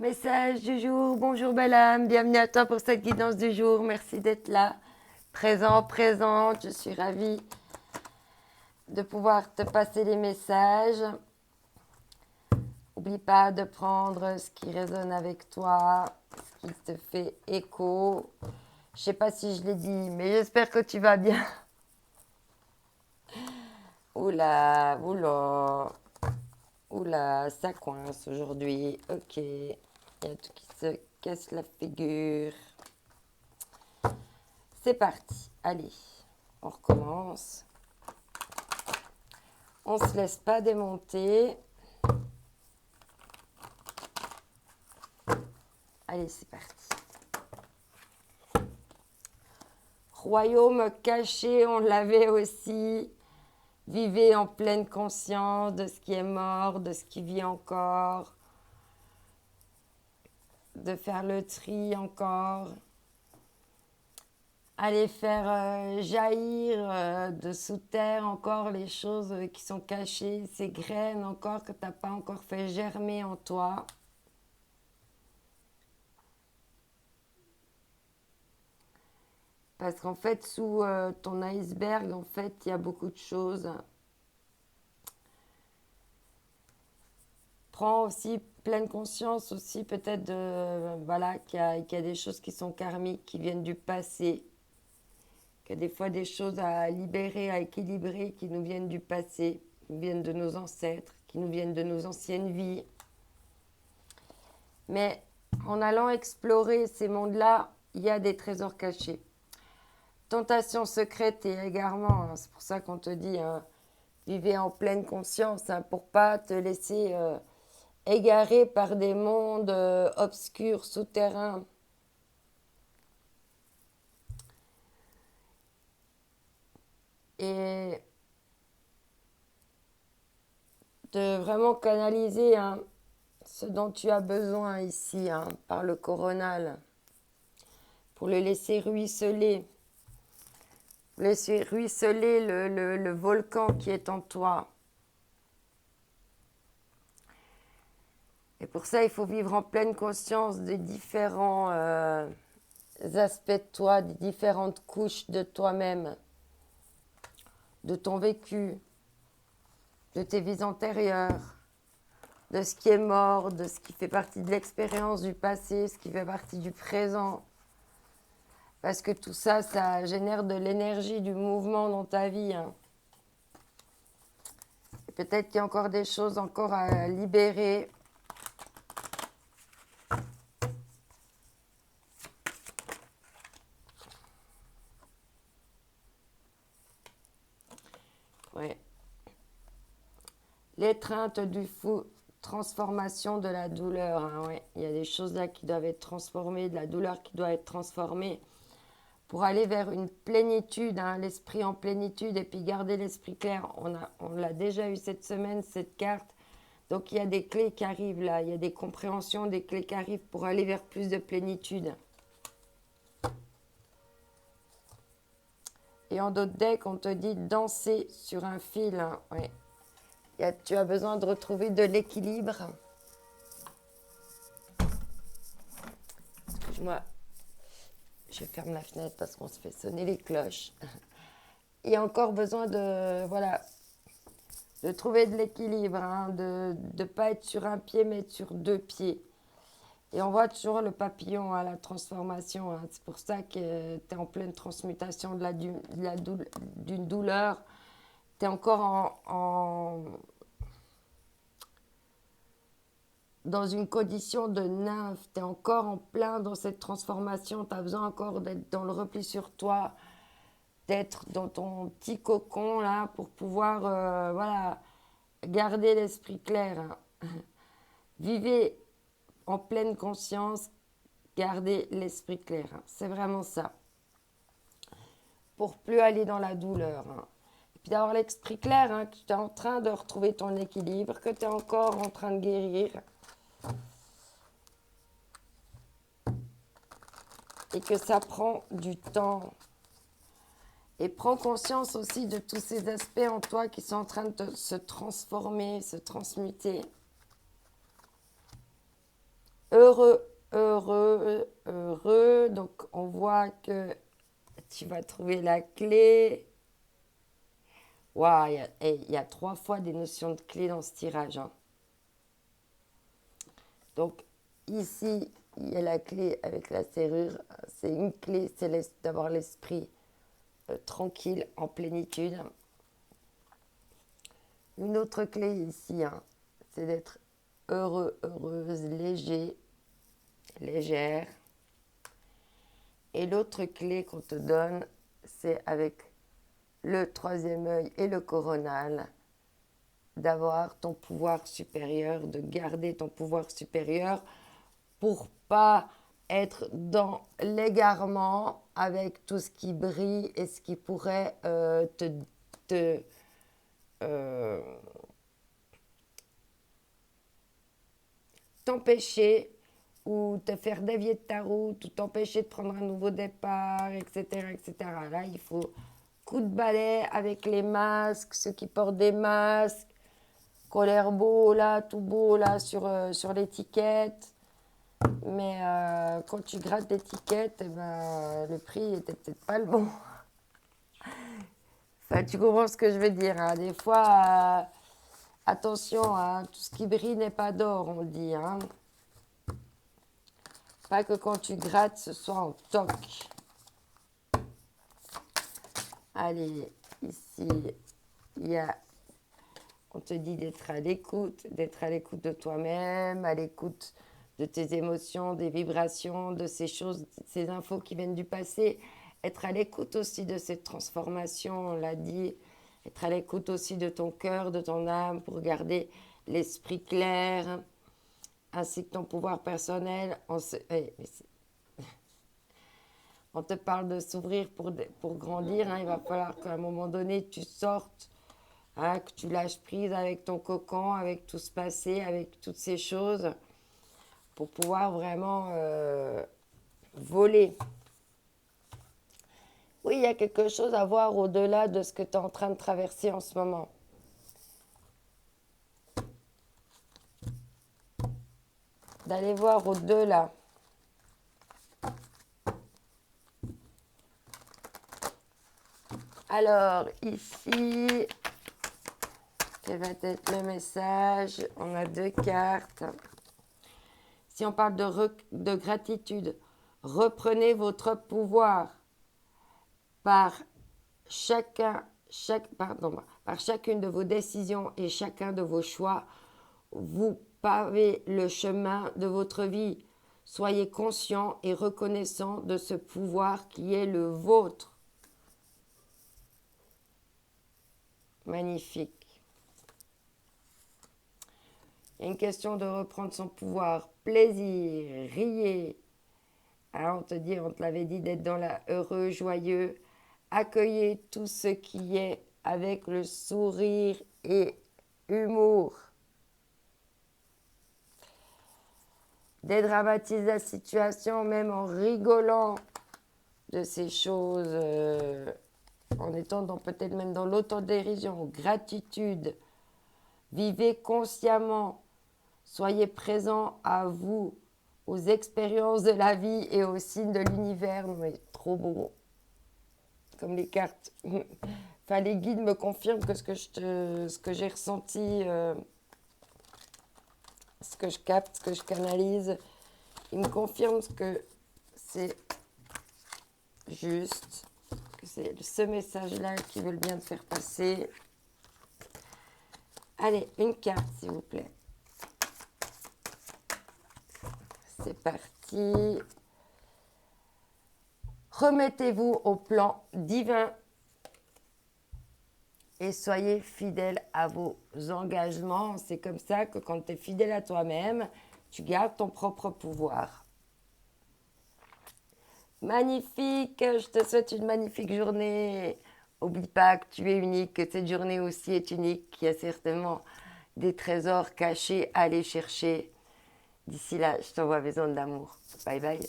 Message du jour, bonjour belle âme, bienvenue à toi pour cette guidance du jour, merci d'être là, présent, présente, je suis ravie de pouvoir te passer les messages. N'oublie pas de prendre ce qui résonne avec toi, ce qui te fait écho. Je sais pas si je l'ai dit, mais j'espère que tu vas bien. Oula, oula, oula, ça coince aujourd'hui, ok. Il y a tout qui se casse la figure. C'est parti, allez, on recommence. On ne se laisse pas démonter. Allez, c'est parti. Royaume caché, on l'avait aussi. Vivez en pleine conscience de ce qui est mort, de ce qui vit encore. De faire le tri encore. Allez faire jaillir de sous terre encore les choses qui sont cachées, ces graines encore que tu n'as pas encore fait germer en toi. Parce qu'en fait, sous ton iceberg, en fait, il y a beaucoup de choses. Prends aussi pleine conscience aussi peut-être de, voilà, qu'il y a des choses qui sont karmiques, qui viennent du passé. Qu'il y a des fois des choses à libérer, à équilibrer, qui nous viennent du passé, qui nous viennent de nos ancêtres, qui nous viennent de nos anciennes vies. Mais en allant explorer ces mondes-là, il y a des trésors cachés. Tentation secrète et égarement, hein, c'est pour ça qu'on te dit, hein, vivez en pleine conscience, hein, pour pas te laisser égarer par des mondes obscurs, souterrains. Et de vraiment canaliser, hein, ce dont tu as besoin ici, hein, par le coronal, pour le laisser ruisseler. Laisser ruisseler le volcan qui est en toi. Et pour ça, il faut vivre en pleine conscience des différents aspects de toi, des différentes couches de toi-même, de ton vécu, de tes vies antérieures, de ce qui est mort, de ce qui fait partie de l'expérience du passé, ce qui fait partie du présent. Parce que tout ça, ça génère de l'énergie, du mouvement dans ta vie. Hein. Peut-être qu'il y a encore des choses encore à libérer. Ouais. L'étreinte du fou, transformation de la douleur. Hein, ouais. Il y a des choses là qui doivent être transformées, de la douleur qui doit être transformée pour aller vers une plénitude, hein, l'esprit en plénitude et puis garder l'esprit clair. On l'a déjà eu cette semaine, cette carte. Donc il y a des clés qui arrivent là, il y a des compréhensions, des clés qui arrivent pour aller vers plus de plénitude. Et en d'autres decks, on te dit danser sur un fil. Hein, ouais. Tu as besoin de retrouver de l'équilibre. Excuse-moi, je ferme la fenêtre parce qu'on se fait sonner les cloches. Il y a encore besoin de, voilà, de trouver de l'équilibre, hein, de ne pas être sur un pied, mais être sur deux pieds. Et on voit toujours le papillon à la transformation. Hein. C'est pour ça que tu es en pleine transmutation d'une douleur. Tu es encore dans une condition de nymphe. Tu es encore en plein dans cette transformation. Tu as besoin encore d'être dans le repli sur toi, d'être dans ton petit cocon là pour pouvoir voilà, garder l'esprit clair. Hein. Vivez en pleine conscience, gardez l'esprit clair. Hein. C'est vraiment ça. Pour plus aller dans la douleur. Hein. Et puis d'avoir l'esprit clair, hein, que tu es en train de retrouver ton équilibre, que tu es encore en train de guérir. Et que ça prend du temps. Et prends conscience aussi de tous ces aspects en toi qui sont en train de se transformer, se transmuter. heureux, heureux, heureux. Donc, on voit que tu vas trouver la clé. Waouh, il y a 3 fois des notions de clé dans ce tirage, hein. Donc, ici, il y a la clé avec la serrure. C'est une clé, c'est d'avoir l'esprit tranquille, en plénitude. Une autre clé ici, hein, c'est d'être heureux, heureuse, léger, légère. Et l'autre clé qu'on te donne, c'est avec le 3e œil et le coronal, d'avoir ton pouvoir supérieur, de garder ton pouvoir supérieur pour pas être dans l'égarement avec tout ce qui brille et ce qui pourrait te t'empêcher ou te faire dévier de ta route ou t'empêcher de prendre un nouveau départ, etc., etc. Là, il faut coup de balai avec les masques, ceux qui portent des masques, qui ont l'air beau là, tout beau là sur l'étiquette. Mais quand tu grattes l'étiquette, eh ben, le prix était peut-être pas le bon. Enfin, tu comprends ce que je veux dire, hein. Des fois, attention, hein, tout ce qui brille n'est pas d'or, on le dit, hein. Pas que quand tu grattes, ce soit en toc. Allez, ici, on te dit d'être à l'écoute de toi-même, à l'écoute de tes émotions, des vibrations, de ces choses, ces infos qui viennent du passé. Être à l'écoute aussi de cette transformation, on l'a dit. Être à l'écoute aussi de ton cœur, de ton âme, pour garder l'esprit clair, ainsi que ton pouvoir personnel. On te parle de s'ouvrir pour grandir, hein. Il va falloir qu'à un moment donné, tu sortes, hein, que tu lâches prise avec ton cocon, avec tout ce passé, avec toutes ces choses, pour pouvoir vraiment voler. Oui, il y a quelque chose à voir au-delà de ce que tu es en train de traverser en ce moment. D'aller voir au-delà. Alors, ici, quel va être le message? On a 2 cartes. Si on parle de gratitude, reprenez votre pouvoir par par chacune de vos décisions et chacun de vos choix. Vous pavez le chemin de votre vie. Soyez conscient et reconnaissant de ce pouvoir qui est le vôtre. Magnifique. Il y a une question de reprendre son pouvoir. Plaisir, riez. Alors on te l'avait dit d'être dans la heureux, joyeux. Accueillez tout ce qui est avec le sourire et humour. Dédramatise la situation même en rigolant de ces choses, en étant peut-être même dans l'autodérision. Gratitude. Vivez consciemment. Soyez présent à vous, aux expériences de la vie et aux signes de l'univers. Mais trop beau. Comme les cartes. Enfin, les guides me confirment que ce que j'ai ressenti, ce que je capte, ce que je canalise, ils me confirment que c'est juste, que c'est ce message-là qu'ils veulent bien te faire passer. Allez, une carte, s'il vous plaît. C'est parti. Remettez-vous au plan divin et soyez fidèle à vos engagements. C'est comme ça que quand tu es fidèle à toi-même, tu gardes ton propre pouvoir. Magnifique, je te souhaite une magnifique journée. N'oublie pas que tu es unique, que cette journée aussi est unique, qu'il y a certainement des trésors cachés à aller chercher. D'ici là, je t'envoie besoin d'amour. Bye bye.